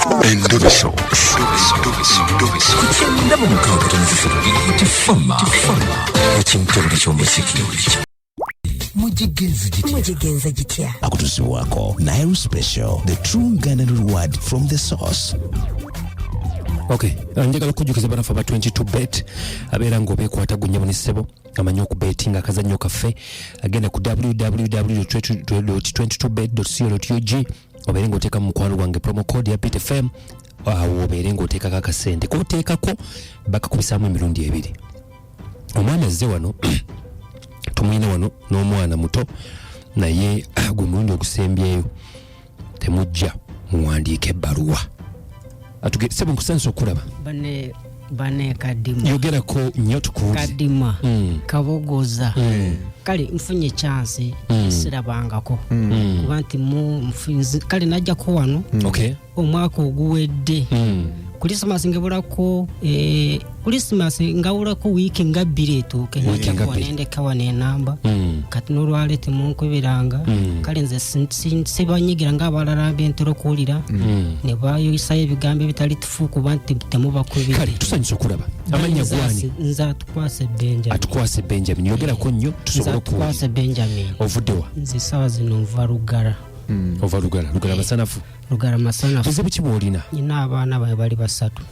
Endoviso. Kutenda mu mukabata n'ekifo tifama. Ekintu ky'omuziki. Mujigenza jitya. Akutuzibwako Nairu Special, the true Ghana reward from the source. Okay, njagala okujjukiza banafu aba 22bet abeera ng'obeekwata gunya munisebo amanyi okubetinga akazannyo kaffe agenda ku www.22bet.co.ug obeere ng'oteeka mu mukwano gwange promo code ya PTFM awo obeere ng'oteekako akasente k'oteekako bakakubisaamu emirundi ebiri. Omwana azze wano tumuyina wano n'omwana muto naye gwe mulundi ogusembyeyo temujja muwandiika ebbaluwa. Sebo nkusanso okulaba bane kadima yogerako nnyo tukuwulize kadima kabogoza kale nfunye chance sirabangako kuba nti mufinzi kale najjako wano omwaka oguwedde Christmas ngabulako Christmas ngawulako week nga biretuke nende kawane namba kati nolwale temunkuberanga kale nze sibanyigira ng'abalala bentero kuwulira ne bayoyisayo ebigambo bitali tufu kuba nti temubakubira kale tusanyusa okulaba amanya gwani nze atukwase Benjamin yogerako nnyo tusobole okuwulira atukwase Benjamin ovuddewa nze sawa zino nva Lugala ova Lugala basanafu Lugala masanafu buzibu ki bw'olina? Nina abaana bali basatu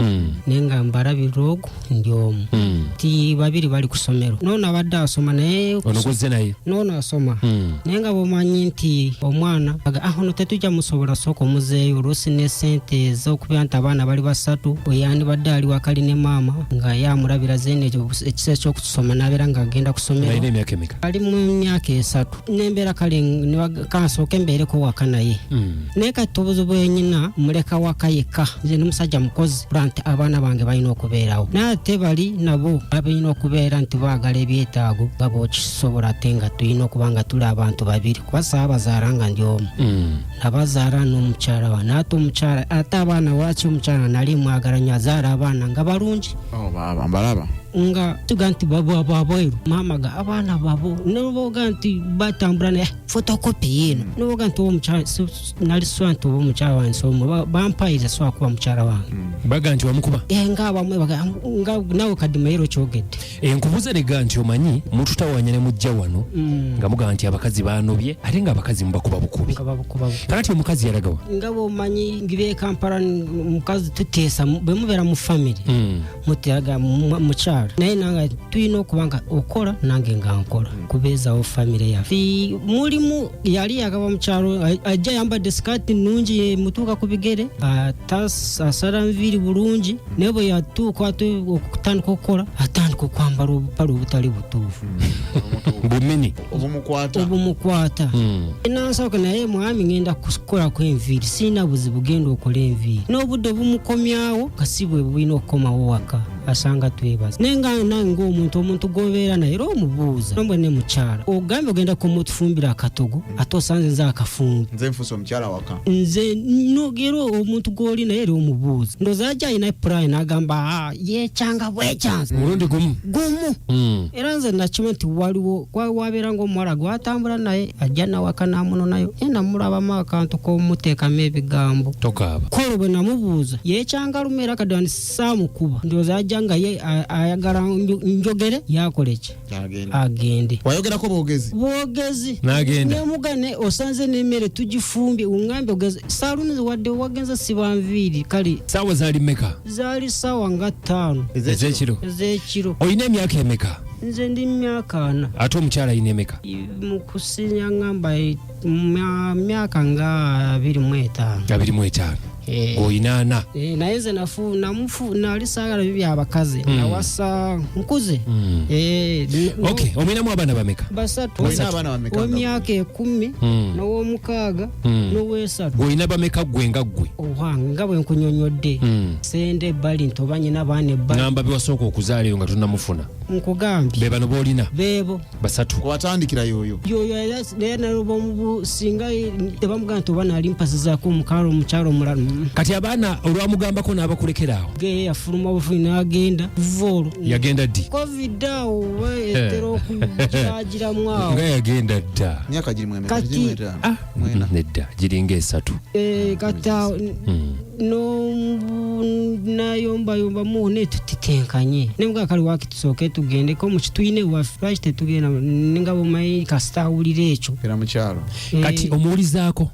naye nga mbalabira ogu ndi omu ti babiri bali ku ssomero nono abadde asoma naye ono gwezze naye nono asoma naye nga bw'omanyi nti omwana ono tetujja musobola sooka omuzeeyo oluusi ne ssente ez'okubira nti abaana bali basatu bwe yandibadde ali wakali ne maama nga yamulabira zeeno ekiseera eky'okusoma n'abeera ng'agenda ku ssomero alina emyaka emeka? Ali mu myaka 3 n'embeera kale kansooka embeereko waka naye naye kati obuzibu bwenyina muleka waka yekka nze ndi musajja mukozi nti abaana bange balina okubeerawo naye ate bali nabo balina okubeera nti baagala ebyetaago nga bw'okisobola ate nga tulina okuba nga tuli abantu babiri kuba saabazaala nga ndi omu nabazaala n'omukyala wa naate omukyala ate abaana waaki omukyala nali mwagala nnyo azaala abaana nga balungi mbalaba nga tuga nti babweru maama ga abaana babo noboga nti batambula ne photocopy yino noboga nti omukyala nali swa nti omukyala wansomo bampayiza swa kuba mukyala wange baga nti wamukuba nga bamwe baga nga nawe kadima yero kyogedde enkubuza lega nti omanyi mututawanya ne mujja wano nga muga nti abakazi banobye ate nga abakazi mubakuba bukubi kakati omukazi yalagawa nga bomanyi ngibe Kampala mukazi tuteesa bwe mubera mu family mutiaga mukyala naye nanga tuyina okubanga okola nange nga nkola kubeezawo family yaffe mulimu yali yagaba mukyalo ajja yambadde skati nnungi mutuuka ku bigere asala nviiri bulungi naye bwe yatuuka okutandika okukola atandika okwambala obupale obutali butuufu bumini obumukwata nansooka naye mwami ngenda kukolako enviiri sirina buzibu genda okola enviiri n'obudde bumukomyawo nga si bwe bulina okukomawo waka asanga twebaza nenga nange omuntu gobeera naye era omubuuza nombwe ne mukyala ogambye ogenda kumutufumbira akatogo ate osanze nze akafumbi nze nfuuse omukyala waka nze nogera omuntu g'oli naye era omubuuza ndooza ajja alina epulaani n'agamba yekyanga bwekyansi mulundi gumu era nze nakima nti waliwo wabeera ng'omuwala gwatambula naye ajja nawaka namunonayo ye namulabamu akantu k'omuteekamu ebigambo tokaaba kolo bwe namubuuza yekyanga lumeera kadde ndi saamukuba ndooza ajja nga ye ayagala njogere yakoleki agende wayogerako bwogezi n'agenda nemugane osanze n'emmere tugifumbye ungambe ogezi saluni wadde wagenza siba nviiri kale saawa zaali mmeka? zaali saawa nga 5 ez'ekiro olina emyaka emeka? nze ndi myaka 4 ate omukyala alina emeka? mukusinya ngamba myaka nga 25 oyina 4 naye nze nali saagala byo byabakazi nawasa nkuze omwinamu abaana bameka? basatu ow'emyaka 10 n'ow'omukaaga n'ow'esatu olina bameka gwe nga ggwe? nga bwe nkunyonyodde sende ebbali nti oba nyina abaana ebbali ngamba bewasooka okuzaalayo nga tonnamufuna nkugambye be bano boolina beebo basatu watandikira yoyo naye naloba singa tebamugamba nti oba naali mpasizaako omukyalo omulala kati abaana olwamugambako n'abakulekeraawo ge yafuluma bufuyi n'agenda volo yagenda ddi? covid awo etera okujagiramu awo nga yagenda dda myaka giri nedda giringa 3 kati nayombayomba muone tutitenkanye nembwa kali wakitusooke tugende ko mu kituyine waffe tetugenda nengabo mayi kasitawulira ekyo era mu kyalo kati omuwulizaako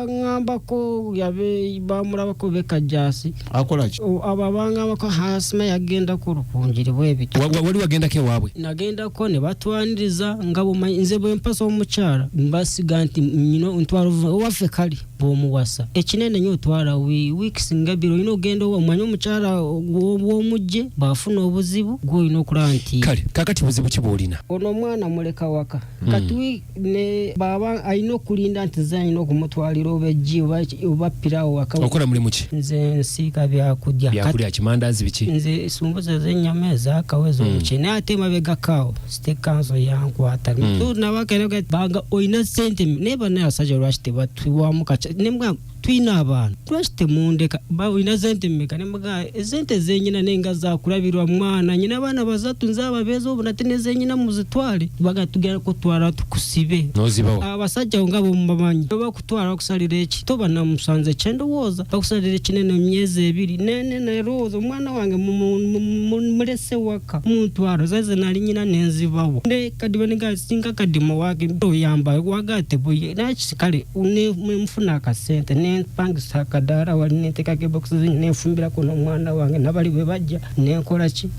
ngambako yabe bamulabako bekajasi akola ki ababanga bako hasima yagenda ku rupunjiri bwebito wali wagendako ewaabwe nagendako ne batwaniriza ngabo nze bwe mpasa omukyala mbasiga nti nyino ntwalo waffe kali bwomuwasa ekinene nnyo twala weeks ngabiro ino ogenda omwanya omukyala w'omujje bafuna obuzibu gw'olina okulaba nti kale kakati buzibu ki bw'olina ono omwana muleka waka kati ne baba alina okulinda nti zanyina okumutwalira obejji oba pirawo waka okola mulimu ki nze nsiika byakulya kimandazi biki nze sumbuza z'ennyama ez'akaweza omukyene ate mabega kawo state council yankwata nabakene banga olina sente naye bana abasajja lwaki tebatwiwamu nembwa twina abaana lwaki temundeka olina sente mmeka nembaga esente zenyina nenga zakulabirwa mwana nyina abaana bazatu nze ababeeza obu nate nezenyina muzitwale baga tugenda kutwala tukusibe nozibawo abasajja nga bomubamanyi bakutwala bakusalira eki toba namusanze kyendowooza bakusalira ekinene emyezi 2 nene nerowooza omwana wange mulese waka muntwalo zaize nali nyina nenzibawo ne kadiba singa kadimo wake oyamba wagate boye nakikale mufuna akasente nempangisa akadaala wali nentekako ebokisi nenfumbira kuno omwana wange nabali bwe bajja nenkola ki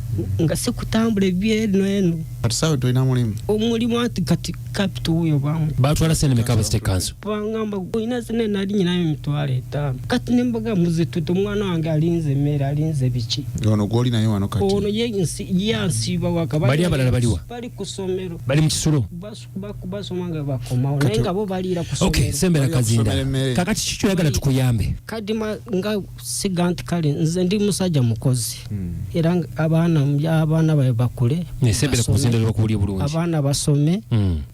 nga sikutambula ebyeno eno kati sawe tolina mulimu omulimu ati kati capital uyo bamu batwala sente mekaba state council bangamba oyina sente nali nyinayo emitwalo 5 kati nembaga muzituta omwana wange alinze emmere alinze biki ono gwoli nayo wano kati ono yansiiba waka bali abalala baliwa bali ku ssomero bali mu kisulo basoma nga bakomawo naye nga bo baliira ku ssomero okay sembera kazinda kakati kikyoyagala tukuyambe kadima nga siga nti kale nze ndi musajja mukozi era abaana babe bakule nesembera kuzindalo bakuulye bulungi abaana basome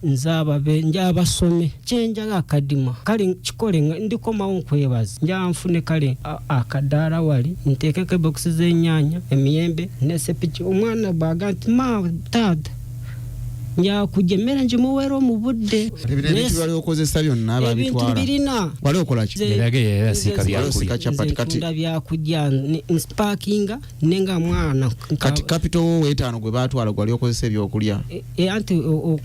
nze abasome kyenjaga akadima kale kikole ndikomawo nkwebaza njanfune kale akadaala wali nteekeko ebokisi z'ennyaanya emiyembe nesepiki omwana baga nti taata njakujemera njimuwera omubudde ebintu bali okozesa byonna ababitwala ebintu birina wali okola ki era siika byakulya chapati kati nda byakujja nsparkinga nenga mwana kati capital wetano gwe batwala gwali okozesa ebyokulya anti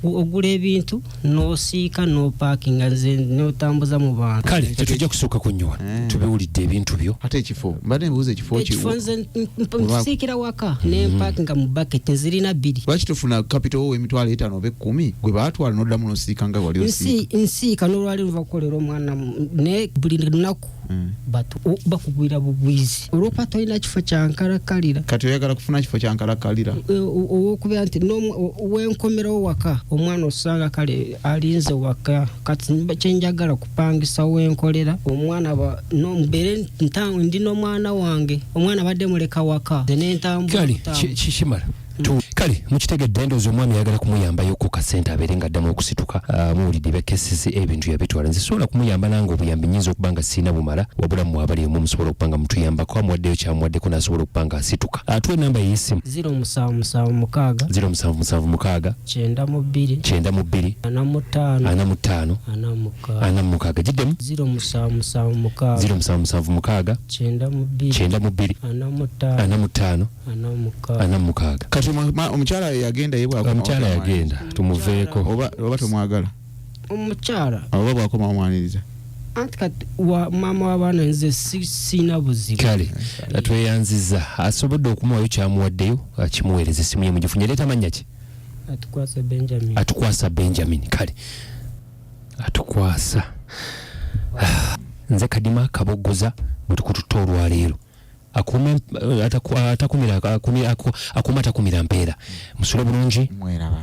ogula ebintu nosiika noparkinga nze notambuza mu bantu kale tetujja kusooka kunywa tubiwulidde ebintu byo ate ekifo mbadde mbuuza ekifo nze nsiikira waka nemparkinga mu bucket nzirina 2 lwaki tufuna capital w'emitwalo 5 oba 10 gwe batwala noddamu nosiika nga wali osiika nsiika n'olwali luvakukolera omwana ne buli lunaku bakugwira bugwizi olwokuba tolina kifo kyankalakalira kati oyagala kufuna kifo kyankalakalira owokubera nti wenkomerawo waka omwana osanga kale alinze waka kati kyenjagala kupangisa wenkolera omwana mbeere ndi n'omwana wange omwana badde muleka waka nentambula kikimala kale mukitegedde endowooza omwami yagala kumuyambayo ku kasente abeere nga addamu okusituka muwulidde bekesezi ebintu yabitwala nze sobola kumuyamba nange obuyambi nyinza okuba nga sirina bumala wabula mwabali emu musobola okuba nga mutuyambako amuwaddeyo kyamuwaddeko n'asobola okuba nga asituka atuwe enamba y'essimu 0776 0776 92 45 45 giddemu 0776 92 45 kati omukyala yagenda omukyala yagenda tumuveeko oba tomwagala omukyala oba bwakoma omwaniriza anti kati maama w'abaana nze sina buzibu kale atweyanziza asobodde okumuwayo kyamuwaddeyo akimuweereza essimu ye mugifunye leeta mannya ki atukwasa Benjamin kale atukwasa nze kadima kabogoza bwe tukututa olwaleero akuma atakumira mpeera musule bulungi mweraba